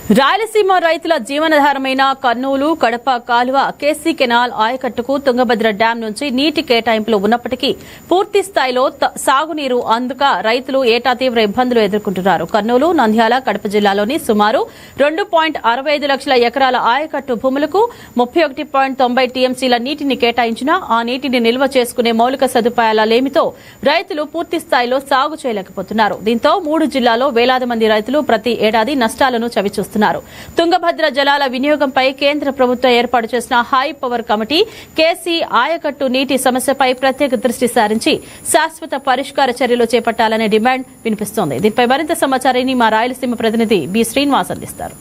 రాయలసీమ రైతుల జీవనాధారమైన కర్నూలు కడప కాలువ KC canal ఆయకట్టుకు తుంగభద్ర డ్యాం నుంచి నీటి కేటాయింపులు ఉన్నప్పటికీ పూర్తి స్థాయిలో సాగునీరు అందక రైతులు ఏటా తీవ్ర ఇబ్బందులు ఎదుర్కొంటున్నారు. కర్నూలు, నంద్యాల, కడప జిల్లాలోని సుమారు 2.65 లక్షల ఎకరాల ఆయకట్టు భూములకు 31.90 టీఎంసీల నీటిని కేటాయించినా ఆ నీటిని నిల్వ చేసుకునే మౌలిక సదుపాయాల లేమితో రైతులు పూర్తి స్థాయిలో సాగు చేయలేకపోతున్నారు. దీంతో 3 జిల్లాల్లో వేలాది మంది రైతులు ప్రతి ఏడాది నష్టాలను చవిచూస్తున్నారు. తుంగభద్ర జలాల వినియోగంపై కేంద్ర ప్రభుత్వం ఏర్పాటు చేసిన హై పవర్ కమిటీ కేసీ ఆయకట్టు నీటి సమస్యపై ప్రత్యేక దృష్టి సారించి శాశ్వత పరిష్కార చర్యలు చేపట్టాలనే డిమాండ్ వినిపిస్తోంది. దీనిపై మరింత సమాచారాన్ని మా రాయలసీమ ప్రతినిధి బి శ్రీనివాస్ అందిస్తారు.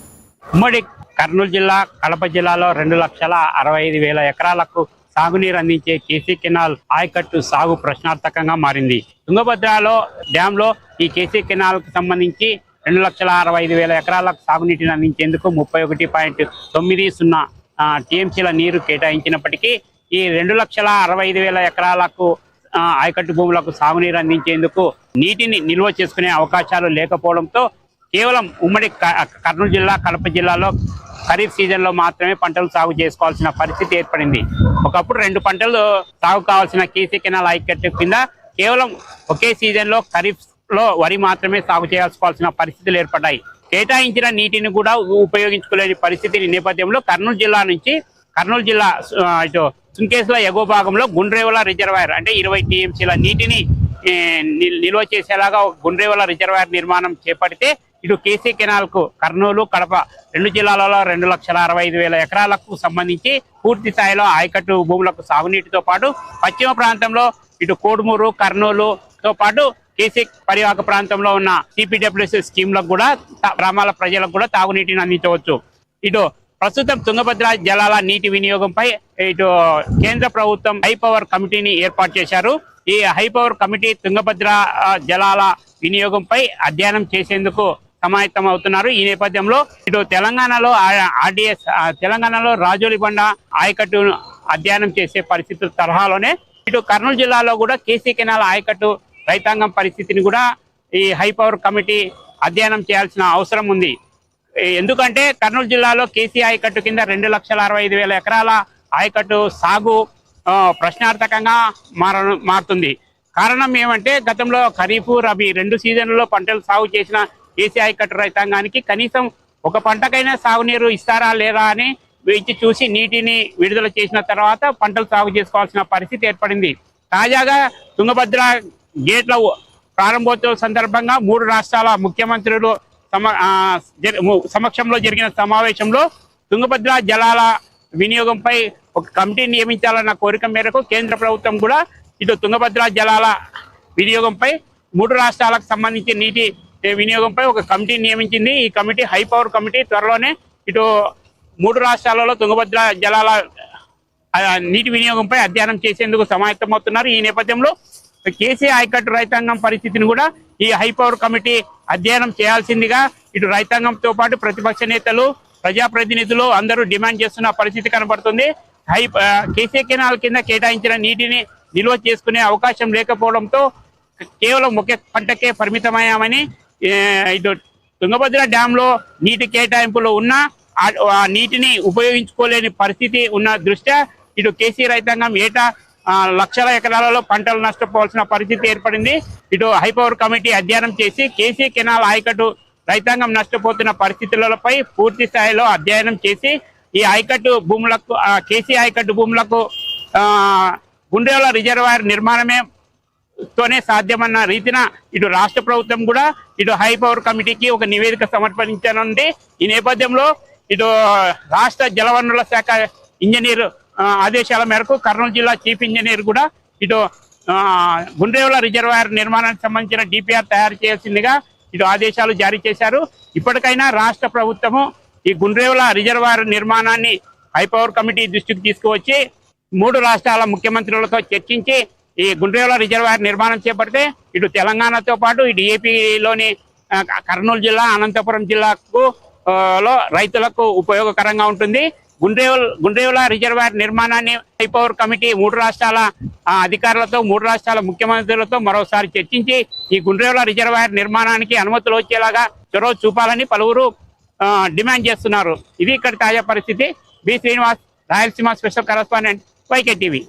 ఉమ్మడి కర్నూలు జిల్లా, కడప జిల్లాలో 2,65,000 ఎకరాలకు సాగునీరు అందించే కేసీ కెనాల్ ఆయకట్టు సాగు ప్రశ్నార్థకంగా మారింది. తుంగభద్రలో డ్యాంలో ఈ కేసీ కెనాల్ కు సంబంధించి 2,65,000 ఎకరాలకు సాగునీటిని అందించేందుకు 31.90 టీఎంసీల నీరు కేటాయించినప్పటికీ ఈ 2,65,000 ఎకరాలకు ఆయకట్టు భూములకు సాగునీరు అందించేందుకు నీటిని నిల్వ చేసుకునే అవకాశాలు లేకపోవడంతో కేవలం ఉమ్మడి కర్నూలు జిల్లా, కడప జిల్లాలో ఖరీఫ్ సీజన్లో మాత్రమే పంటలు సాగు చేసుకోవాల్సిన పరిస్థితి ఏర్పడింది. ఒకప్పుడు 2 పంటలు సాగు కావాల్సిన కేసీ కెనాల్ ఆయకట్టు కింద కేవలం ఒకే సీజన్లో ఖరీఫ్ లో వరి మాత్రమే సాగు చేయాల్సిన పరిస్థితులు ఏర్పడ్డాయి. కేటాయించిన నీటిని కూడా ఉపయోగించుకోలేని పరిస్థితి నేపథ్యంలో కర్నూలు జిల్లా ఇటు సుంకేశ్వర ఎగువ భాగంలో గుండ్రేవల రిజర్వాయర్ అంటే 20 టీఎంసీల నీటిని నిల్వ చేసేలాగా గుండ్రేవల రిజర్వాయర్ నిర్మాణం చేపడితే ఇటు కేసీ కెనాల్ కు కర్నూలు, కడప 2 జిల్లాలలో 2,65,000 ఎకరాలకు సంబంధించి పూర్తి స్థాయిలో ఆయకట్టు భూములకు సాగునీటితో పాటు పశ్చిమ ప్రాంతంలో ఇటు కోడుమూరు, కర్నూలుతో పాటు కేసీ పరివాహక ప్రాంతంలో ఉన్న సిపిడబ్ల్యూఎస్ స్కీమ్లకు కూడా గ్రామాల ప్రజలకు కూడా తాగునీటిని అందించవచ్చు. ఇటు ప్రస్తుతం తుంగభద్ర జలాల నీటి వినియోగంపై ఇటు కేంద్ర ప్రభుత్వం హై పవర్ కమిటీని ఏర్పాటు చేశారు. ఈ హై పవర్ కమిటీ తుంగభద్ర జలాల వినియోగంపై అధ్యయనం చేసేందుకు సమాయత్తం అవుతున్నారు. ఈ నేపథ్యంలో ఇటు తెలంగాణలో తెలంగాణలో రాజోలిబండ ఆయకట్టు అధ్యయనం చేసే పరిస్థితుల తరహాలోనే ఇటు కర్నూలు జిల్లాలో కూడా కేసీ కెనాల్ ఆయకట్టు రైతాంగం పరిస్థితిని కూడా ఈ హై పవర్ కమిటీ అధ్యయనం చేయాల్సిన అవసరం ఉంది. ఎందుకంటే కర్నూలు జిల్లాలో కేసీ ఆయకట్టు కింద 2,65,000 ఎకరాల ఆయకట్టు సాగు ప్రశ్నార్థకంగా మారుతుంది. కారణం ఏమంటే గతంలో ఖరీఫ్, రబీ 2 సీజన్లలో పంటలు సాగు చేసిన కేసీ ఆయకట్టు రైతాంగానికి కనీసం ఒక పంటకైనా సాగునీరు ఇస్తారా లేదా అని వేచి చూసి నీటిని విడుదల చేసిన తర్వాత పంటలు సాగు చేసుకోవాల్సిన పరిస్థితి ఏర్పడింది. తాజాగా తుంగభద్ర గేట్ల ప్రారంభోత్సవ సందర్భంగా 3 రాష్ట్రాల ముఖ్యమంత్రులు సమక్షంలో జరిగిన సమావేశంలో తుంగభద్ర జలాల వినియోగంపై ఒక కమిటీ నియమించాలన్న కోరిక మేరకు కేంద్ర ప్రభుత్వం కూడా ఇటు తుంగభద్ర జలాల వినియోగంపై 3 రాష్ట్రాలకు సంబంధించి నీటి వినియోగంపై ఒక కమిటీ నియమించింది. ఈ కమిటీ హై పవర్ కమిటీ త్వరలోనే ఇటు 3 రాష్ట్రాలలో తుంగభద్ర జలాల నీటి వినియోగంపై అధ్యయనం చేసేందుకు సమాయత్తమవుతున్నారు. ఈ నేపథ్యంలో కేసీ ఆయకట్టు రైతాంగం పరిస్థితిని కూడా ఈ హై పవర్ కమిటీ అధ్యయనం చేయాల్సిందిగా ఇటు రైతాంగంతో పాటు ప్రతిపక్ష నేతలు, ప్రజాప్రతినిధులు అందరూ డిమాండ్ చేస్తున్న పరిస్థితి కనబడుతుంది. కేసీ కెనాల్ కింద కేటాయించిన నీటిని నిల్వ చేసుకునే అవకాశం లేకపోవడంతో కేవలం ఒకే పంటకే పరిమితమయ్యామని ఇటు తుంగభద్ర డ్యాంలో నీటి కేటాయింపులు ఉన్నా ఆ నీటిని ఉపయోగించుకోలేని పరిస్థితి ఉన్న దృష్ట్యా ఇటు కేసీ రైతాంగం ఏటా లక్షల ఎకరాలలో పంటలు నష్టపోవాల్సిన పరిస్థితి ఏర్పడింది. ఇటు హై పవర్ కమిటీ అధ్యయనం చేసి కేసీ కెనాల్ ఆయకట్టు రైతాంగం నష్టపోతున్న పరిస్థితులపై పూర్తి స్థాయిలో అధ్యయనం చేసి ఈ ఆయకట్టు భూములకు కేసీ ఆయకట్టు భూములకు గుండ్రేవల రిజర్వాయర్ నిర్మాణమే తోనే సాధ్యమన్న రీతిన ఇటు రాష్ట్ర ప్రభుత్వం కూడా ఇటు హై పవర్ కమిటీకి ఒక నివేదిక సమర్పించనుంది. ఈ నేపథ్యంలో ఇటు రాష్ట్ర జలవనరుల శాఖ ఇంజనీర్ ఆదేశాల మేరకు కర్నూలు జిల్లా చీఫ్ ఇంజనీర్ కూడా ఇటు గుండ్రేవల రిజర్వాయర్ నిర్మాణానికి సంబంధించిన డిపిఆర్ తయారు చేయాల్సిందిగా ఇటు ఆదేశాలు జారీ చేశారు. ఇప్పటికైనా రాష్ట్ర ప్రభుత్వము ఈ గుండ్రేవల రిజర్వాయర్ నిర్మాణాన్ని హై పవర్ కమిటీ దృష్టికి తీసుకువచ్చి 3 రాష్ట్రాల ముఖ్యమంత్రులతో చర్చించి ఈ గుండ్రేవల రిజర్వాయర్ నిర్మాణం చేపడితే ఇటు తెలంగాణతో పాటు ఇటు ఏపీలోని కర్నూలు జిల్లా, అనంతపురం జిల్లాకు రైతులకు ఉపయోగకరంగా ఉంటుంది. గుండ్రేవల రిజర్వాయర్ నిర్మాణాన్ని హై పవర్ కమిటీ 3 రాష్ట్రాల అధికారులతో 3 రాష్ట్రాల ముఖ్యమంత్రులతో మరోసారి చర్చించి ఈ గుండ్రేవల రిజర్వాయర్ నిర్మాణానికి అనుమతులు వచ్చేలాగా చొరవ చూపాలని పలువురు డిమాండ్ చేస్తున్నారు. ఇది ఇక్కడ తాజా పరిస్థితి. B Srinivas, Rayalaseema special correspondent, YK TV.